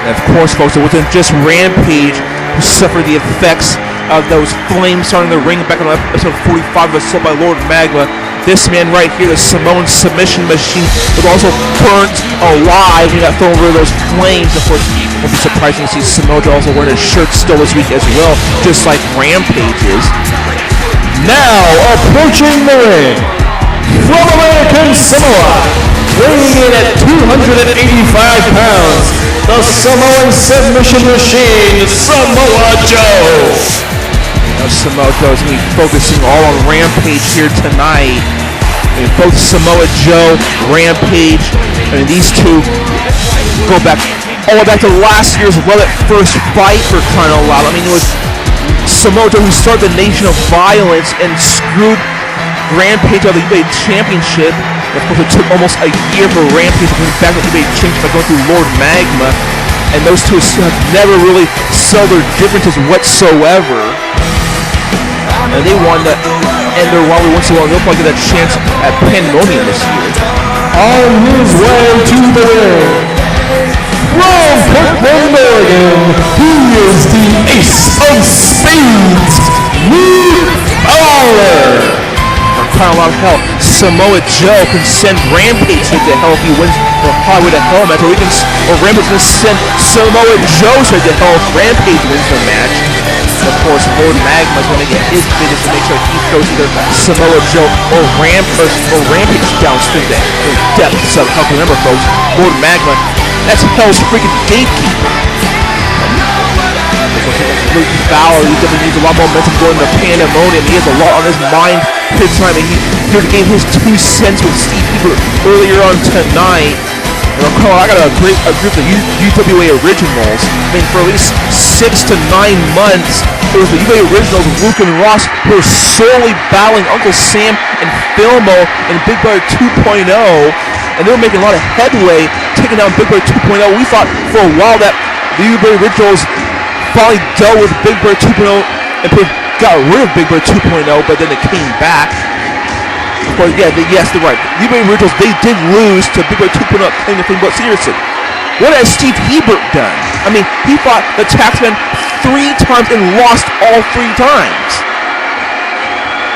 And of course, folks, it wasn't just Rampage who suffered the effects of those flames starting the ring back on episode 45 of Assault by Lord Magma. This man right here, the Samoan submission machine, was also burnt alive when he got thrown over those flames. Of course, it won't be surprising to see Samoa Joe also wearing his shirt still this week as well, just like Rampage is. Now approaching the ring, from American Samoa, weighing in at 285 pounds, the Samoan submission machine, Samoa Joe. Now Samoa Joe is going to be focusing all on Rampage here tonight. I mean, both Samoa Joe, Rampage, I mean, these two go back all the way back to last year's first fight for crying out loud. I mean, it was Samoa Joe who started the Nation of Violence and screwed Rampage out of the UWA Championship. Of course, it took almost a year for Rampage to bring back the UWA Championship by going through Lord Magma. And those two have never really sold their differences whatsoever. And they want to end their rivalry once in a while. They'll probably get a chance at Pandemonium this year. On his way to the ring, from Portland, Oregon, he is the Ace of Spades, Fowler. Crying out loud, hell, Samoa Joe can send Rampage straight to hell if he wins the Highway to Hell match, or Rampage can send Samoa Joe straight to hell if Rampage wins the match. Of course, Lord Magma is going to get his business to make sure he throws either Samoa Joe or Rampage down straight to the depths of hell. Remember, folks, Lord Magma, that's hell's freaking gatekeeper. Fowler, he definitely needs a lot more momentum going to Pandemonium. He has a lot on his mind this time, and he here to gain his 2 cents with Steve Hebert earlier on tonight. And recall, I got a group of UWA Originals. I mean, for at least 6 to 9 months, it was the UWA Originals, Luke and Ross, who were solely battling Uncle Sam and Filmo in Big Brother 2.0, and they were making a lot of headway taking down Big Brother 2.0. We thought for a while that the UWA Originals finally dealt with Big Brother 2.0 and got rid of Big Brother 2.0, but then it came back. Of course, yeah, yes, they're right. The UWA Originals, they did lose to Big Brother 2.0 claim to fame, but seriously, what has Steve Hebert done? I mean, he fought the Taxman 3 times and lost all 3 times.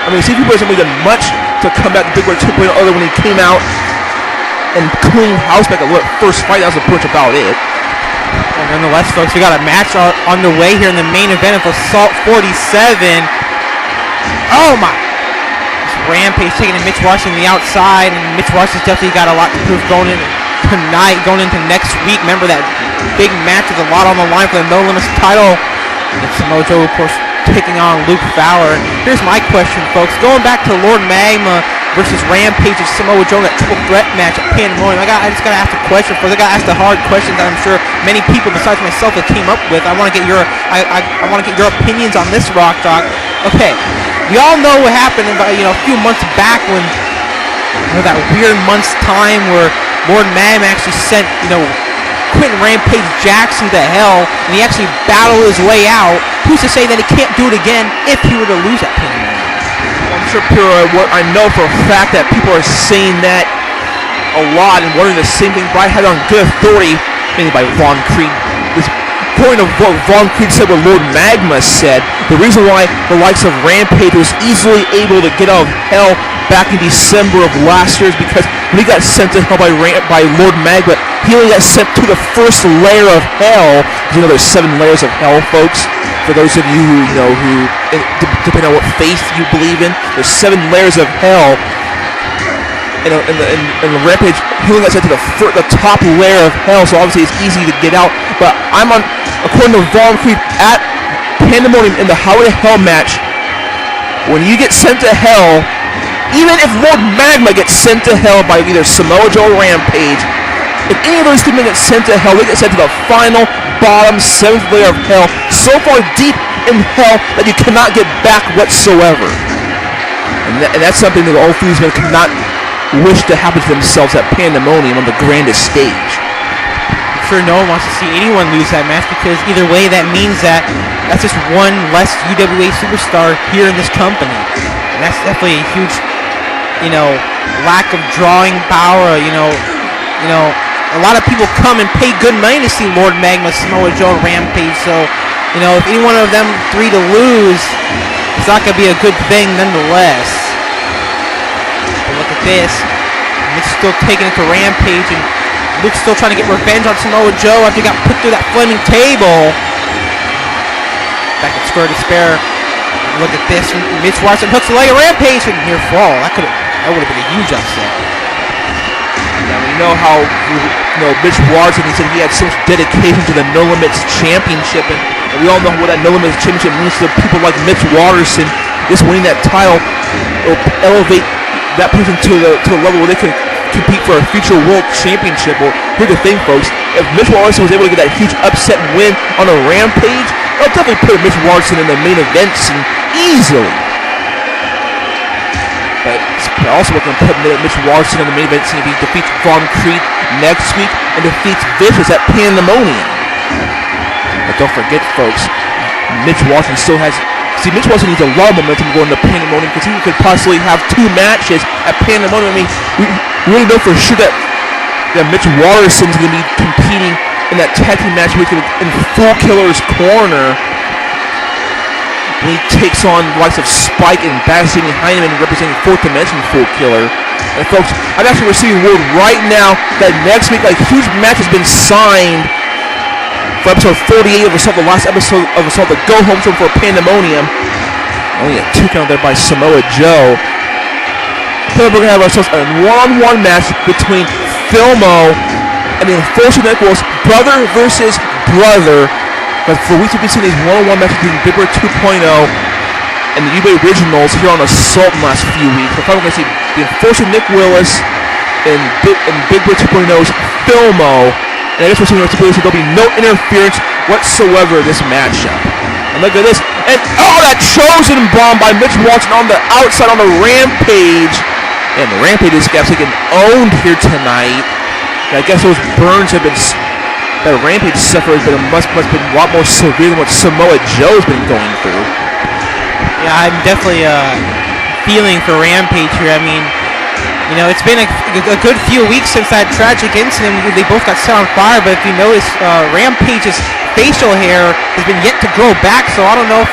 I mean, Steve Hebert hasn't really done much to come back to Big Brother 2.0 other when he came out and cleaned house back at the first fight. That was pretty much about it. Well, nonetheless, folks, we got a match on the way here in the main event of Assault 47. Oh my! It's Rampage taking in Mitch Waterson on the outside, and Mitch Waterson's definitely got a lot to prove going in tonight, going into next week. Remember that big match with a lot on the line for the No Limits title. And Samoa Joe, of course, taking on Luke Fowler. Here's my question, folks. Going back to Lord Magma versus Rampage of Samoa Joe, that triple threat match at Pandemonium. I just gotta ask a question for. I gotta ask the hard questions that I'm sure many people besides myself have came up with. I want to get your opinions on this, Rock Jock. Okay, we all know what happened about a few months back when that weird month's time where Lord Magma actually sent Quinton Rampage Jackson to hell, and he actually battled his way out. Who's to say that he can't do it again if he were to lose at Pandemonium? I'm sure I know for a fact that people are saying that a lot and wondering the same thing, but I had on good authority, mainly by Vaughn Kreed. According to what Vaughn Kreed said, what Lord Magma said, the reason why the likes of Rampage was easily able to get out of hell back in December of last year is because when he got sent to hell by Lord Magma, he only got sent to the first layer of hell. You know, there's 7 layers of hell, folks. For those of you who depending on what faith you believe in, there's 7 layers of hell. And the Rampage, he only got sent to the top layer of hell, so obviously it's easy to get out. But according to Vaughn Kreed, at Pandemonium in the Highway to Hell match, when you get sent to hell, even if Lord Magma gets sent to hell by either Samoa Joe or Rampage, if any of those two men get sent to hell, they get sent to the final, bottom, 7th layer of hell, so far deep in hell that you cannot get back whatsoever. And that's something that all these men cannot wish to happen to themselves at Pandemonium on the grandest stage. I'm sure no one wants to see anyone lose that match, because either way that means that's just one less UWA superstar here in this company. And that's definitely a huge, lack of drawing power, a lot of people come and pay good money to see Lord Magma, Samoa Joe, and Rampage. So, you know, if any one of them three to lose, it's not going to be a good thing nonetheless. But look at this. Mitch still taking it to Rampage, and Luke's still trying to get revenge on Samoa Joe after he got put through that flaming table. Back at square despair. Look at this. Mitch Waterson hooks the leg of Rampage and near fall. That would have been a huge upset. Yeah, we know how Mitch Waterson, he said he had so much dedication to the No Limits Championship, and we all know what that No Limits Championship means to people like Mitch Waterson. Just winning that title will elevate that person to a level where they can compete for a future world championship. Well, here's the thing, folks. If Mitch Waterson was able to get that huge upset win on a Rampage, I'll definitely put Mitch Waterson in the main event scene easily. But also we're going to put Mitch Waterson in the main event scene if he defeats Vaughn Kreed next week and defeats Vicious at Pandemonium. But don't forget, folks, Mitch Waterson still has... See, Mitch Waterson needs a lot of momentum going to Pandemonium because he could possibly have 2 matches at Pandemonium. I mean, we really know for sure that Mitch Waterson's going to be competing in that tag team match in Full Killer's corner. When he takes on the likes of Spike and Bastion behind him and representing 4th Dimension Full Killer. And folks, I'm actually receiving word right now that next week a huge match has been signed for episode 48 of Assault, the last episode of Assault, the Go Home show for Pandemonium. Only a 2 count there by Samoa Joe. We're going to have ourselves a one-on-one match between Filmo and the Enforcer Network's brother versus brother. But for weeks we've been seeing these one-on-one matches between Big Bird 2.0 and the UWA Originals here on Assault in the last few weeks. We're probably going to see the Enforcer Nick Willis and Big Bird 2.0's Filmo. And I guess we're seeing there'll be no interference whatsoever in this matchup. And look at this. And that Chosen Bomb by Mitch Waterson on the outside on the Rampage. And the Rampage is getting owned here tonight. And I guess those burns have been... that Rampage sufferer has been must been a lot more severe than what Samoa Joe's been going through. Yeah, I'm definitely feeling for Rampage here. I mean, you know, it's been a good few weeks since that tragic incident. They both got set on fire, but if you notice, Rampage's facial hair has been yet to grow back, so I don't know if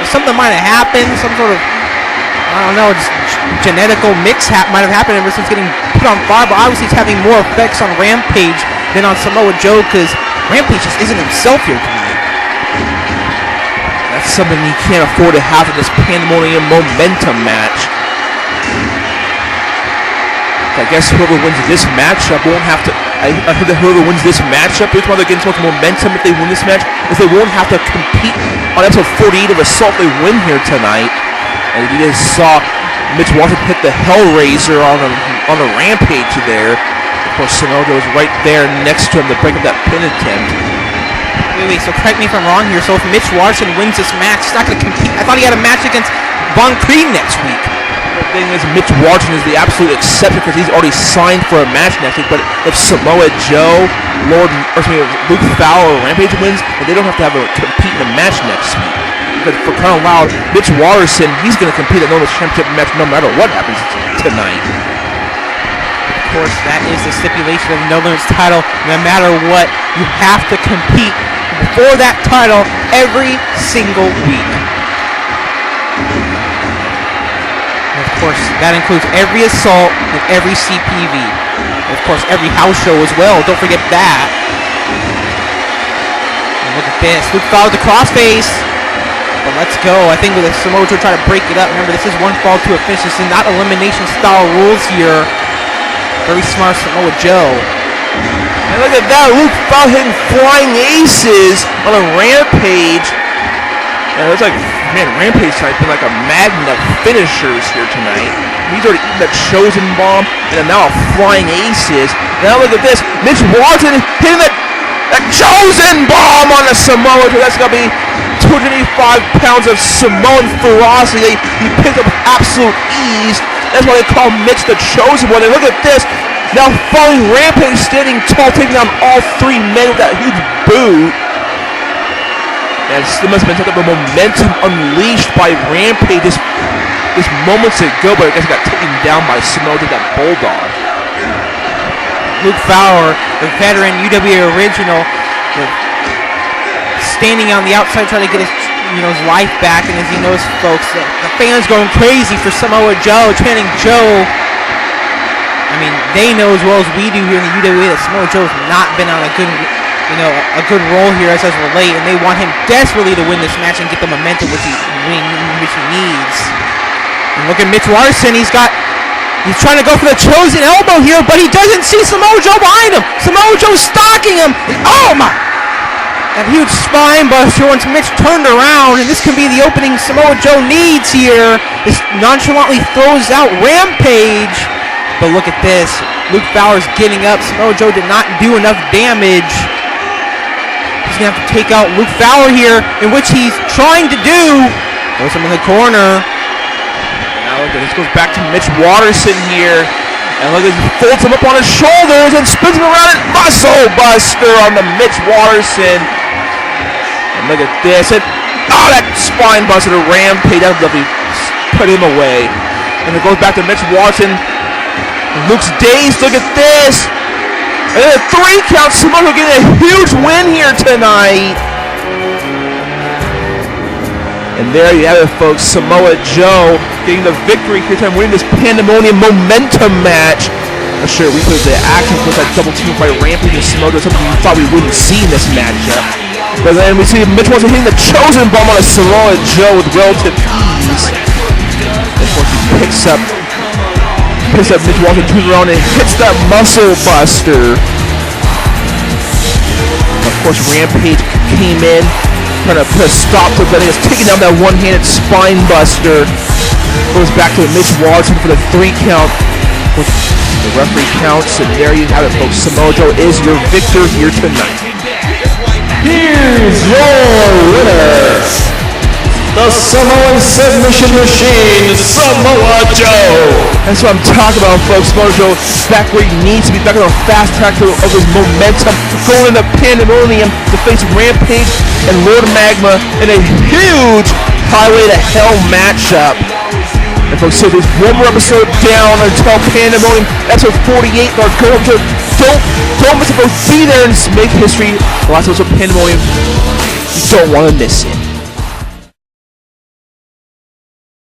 something might have happened, some sort of, I don't know, just genetical mix might have happened ever since getting put on fire, but obviously it's having more effects on Rampage than on Samoa Joe, because Rampage just isn't himself here tonight. That's something he can't afford to have in this Pandemonium momentum match. I guess whoever wins this matchup won't have to... I heard that whoever wins this matchup, the reason why they're getting so much momentum if they win this match is they won't have to compete on episode 48 of Assault if they win here tonight. And you just saw Mitch Waterson hit the Hellraiser on the Rampage there. Of course, Samoa Joe is right there next to him to break up that pin attempt. Wait, so correct me if I'm wrong here. So if Mitch Waterson wins this match, he's not going to compete. I thought he had a match against Vaughn Kreed next week. The thing is, Mitch Waterson is the absolute exception because he's already signed for a match next week. But if Samoa Joe, Luke Fowler, or Rampage wins, then they don't have to compete in a match next week. Because for crying out loud, Mitch Waterson, he's going to compete at No Limits Championship match no matter what happens tonight. Of course, that is the stipulation of the No Limits title. No matter what, you have to compete for that title every single week. And of course, that includes every Assault and every CPV. And of course, every house show as well. Don't forget that. And look at this. Luke Fowler with the crossface. But let's go. I think with the Samoa Joe try to break it up. Remember, this is one fall to a finish. This is not elimination style rules here. Very smart Samoa Joe. And look at that. Luke Fowler hitting flying aces on a Rampage. Yeah, it's like, man, Rampage has been like a magnet of finishers here tonight. He's already eaten that Chosen Bomb and now a flying aces. Now look at this. Mitch Waterson hitting that Chosen Bomb on the Samoa Joe. That's going to be 285 pounds of Samoan ferocity. He picked up with absolute ease. That's why they call Mitch the Chosen One. And look at this. Now following Rampage standing tall, taking down all 3 men with that huge boot. And it must have been something of a momentum unleashed by Rampage just moments ago, but I guess it got taken down by Samoa with that Bulldog. Luke Fowler, the veteran UWA original, standing on the outside trying to get his his life back. And as he knows, folks, the fans going crazy for Samoa Joe, chanting Joe. I mean, they know as well as we do here in the UWA that Samoa Joe has not been on a good roll here as of late, and they want him desperately to win this match and get the momentum which he needs. And look at Mitch Waterson. He's trying to go for the chosen elbow here, but he doesn't see Samoa Joe behind him. Samoa Joe stalking him. Oh my! That huge spine buster once Mitch turned around, and this can be the opening Samoa Joe needs here. This nonchalantly throws out Rampage. But look at this. Luke Fowler's getting up. Samoa Joe did not do enough damage. He's going to have to take out Luke Fowler here, in which he's trying to do. Throws him in the corner. Now look at this. Goes back to Mitch Waterson here. And look at this. He folds him up on his shoulders and spins him around and muscle buster on the Mitch Waterson. And look at this. And that spine buster to Rampage. That would lovely. Put him away. And it goes back to Mitch Waterson. Luke's dazed. Look at this. And then a 3 count. Samoa getting a huge win here tonight. And there you have it, folks. Samoa Joe getting the victory here tonight, winning this Pandemonium momentum match. I'm sure we put the action with that double team by Rampage and Samoa Joe, something we thought we wouldn't see in this matchup. But then we see Mitch Waterson hitting the chosen bomb on a Samoa Joe with relative ease. And of course he picks up Mitch Waterson, turns around and hits that muscle buster. Of course, Rampage came in, trying to put a stop to it, but taking down that one-handed spine buster. Goes back to Mitch Waterson for the 3 count. The referee counts, and there you have it, folks. Samoa Joe is your victor here tonight. Here's your winner, the Samoan submission machine, Samoa Joe. That's what I'm talking about, folks. Samoa Joe back where he needs to be, back on a fast track of his momentum, going into Pandemonium to face Rampage and Lord Magma in a huge Highway to Hell matchup. And folks, so there's one more episode down until Pandemonium, episode 48. Don't miss it, folks. Be there and make history. The last episode of Pandemonium. You don't want to miss it.